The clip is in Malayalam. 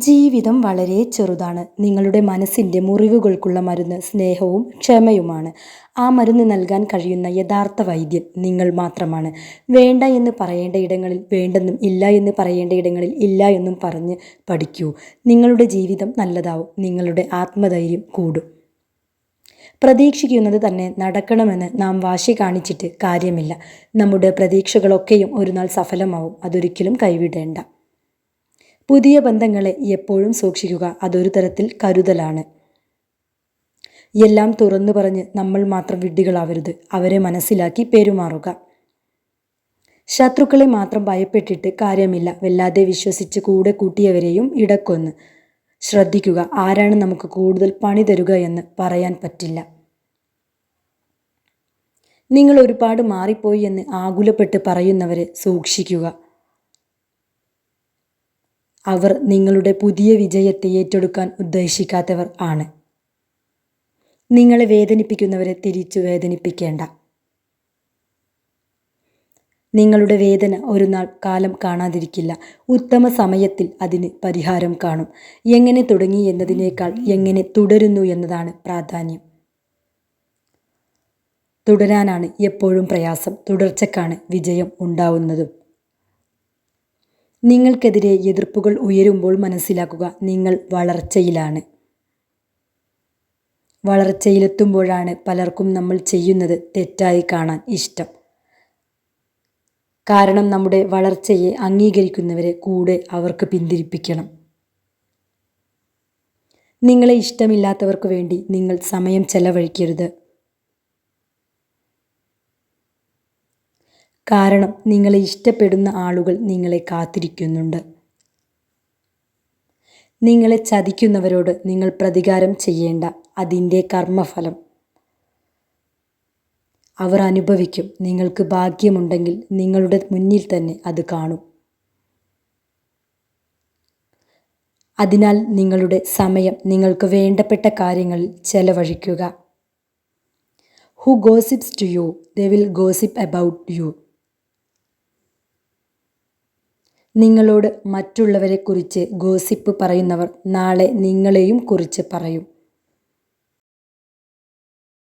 ജീവിതം വളരെ ചെറുതാണ്. നിങ്ങളുടെ മനസ്സിൻ്റെ മുറിവുകൾക്കുള്ള മരുന്ന് സ്നേഹവും ക്ഷമയുമാണ്. ആ മരുന്ന് നൽകാൻ കഴിയുന്ന യഥാർത്ഥ വൈദ്യൻ നിങ്ങൾ മാത്രമാണ്. വേണ്ട എന്ന് പറയേണ്ട ഇടങ്ങളിൽ വേണ്ടെന്നും ഇല്ല എന്ന് പറയേണ്ട ഇടങ്ങളിൽ ഇല്ല എന്നും പറഞ്ഞ് പഠിക്കൂ. നിങ്ങളുടെ ജീവിതം നല്ലതാവും. നിങ്ങളുടെ ആത്മധൈര്യം കൂടും. പ്രതീക്ഷിക്കുന്നത് തന്നെ നടക്കണമെന്ന് നാം വാശി കാണിച്ചിട്ട് കാര്യമില്ല. നമ്മുടെ പ്രതീക്ഷകളൊക്കെയും ഒരു നാൾ സഫലമാവും. അതൊരിക്കലും കൈവിടേണ്ട. പുതിയ ബന്ധങ്ങളെ എപ്പോഴും സൂക്ഷിക്കുക. അതൊരു തരത്തിൽ കരുതലാണ്. എല്ലാം തുറന്നു പറഞ്ഞ് നമ്മൾ മാത്രം വിഡ്ഢികളാവരുത്. അവരെ മനസ്സിലാക്കി പെരുമാറുക. ശത്രുക്കളെ മാത്രം ഭയപ്പെട്ടിട്ട് കാര്യമില്ല. വല്ലാതെ വിശ്വസിച്ച് കൂടെ കൂട്ടിയവരെയും ഇടക്കൊന്ന് ശ്രദ്ധിക്കുക. ആരാണ് നമുക്ക് കൂടുതൽ പണി തരുക എന്ന് പറയാൻ പറ്റില്ല. നിങ്ങൾ ഒരുപാട് മാറിപ്പോയി എന്ന് ആകുലപ്പെട്ട് പറയുന്നവരെ സൂക്ഷിക്കുക. അവർ നിങ്ങളുടെ പുതിയ വിജയത്തെ ഏറ്റെടുക്കാൻ ഉദ്ദേശിക്കാത്തവർ ആണ്. നിങ്ങളെ വേദനിപ്പിക്കുന്നവരെ തിരിച്ചു വേദനിപ്പിക്കേണ്ട. നിങ്ങളുടെ വേദന ഒരു നാൾ കാലം കാണാതിരിക്കില്ല. ഉത്തമ സമയത്തിൽ അതിന് പരിഹാരം കാണും. എങ്ങനെ തുടങ്ങി എന്നതിനേക്കാൾ എങ്ങനെ തുടരുന്നു എന്നതാണ് പ്രാധാന്യം. തുടരാനാണ് എപ്പോഴും പ്രയാസം. തുടർച്ചക്കാണ് വിജയം ഉണ്ടാവുന്നതും. നിങ്ങൾക്കെതിരെ എതിർപ്പുകൾ ഉയരുമ്പോൾ മനസ്സിലാക്കുക, നിങ്ങൾ വളർച്ചയിലാണ്. വളർച്ചയിലെത്തുമ്പോഴാണ് പലർക്കും നമ്മൾ ചെയ്യുന്നത് തെറ്റായി കാണാൻ ഇഷ്ടം. കാരണം നമ്മുടെ വളർച്ചയെ അംഗീകരിക്കുന്നവരെ കൂടെ അവർക്ക് പിന്തിരിപ്പിക്കണം. നിങ്ങളെ ഇഷ്ടമില്ലാത്തവർക്ക് വേണ്ടി നിങ്ങൾ സമയം ചെലവഴിക്കരുത്. കാരണം നിങ്ങളെ ഇഷ്ടപ്പെടുന്ന ആളുകൾ നിങ്ങളെ കാത്തിരിക്കുന്നുണ്ട്. നിങ്ങളെ ചതിക്കുന്നവരോട് നിങ്ങൾ പ്രതികാരം ചെയ്യേണ്ട. അതിൻ്റെ കർമ്മഫലം അവർ അനുഭവിക്കും. നിങ്ങൾക്ക് ഭാഗ്യമുണ്ടെങ്കിൽ നിങ്ങളുടെ മുന്നിൽ തന്നെ അത് കാണും. അതിനാൽ നിങ്ങളുടെ സമയം നിങ്ങൾക്ക് വേണ്ടപ്പെട്ട കാര്യങ്ങളിൽ ചെലവഴിക്കുക. Who gossips to you, they will gossip about you. നിങ്ങളോട് മറ്റുള്ളവരെക്കുറിച്ച് ഗോസിപ്പ് പറയുന്നവർ നാളെ നിങ്ങളെയും കുറിച്ച് പറയും.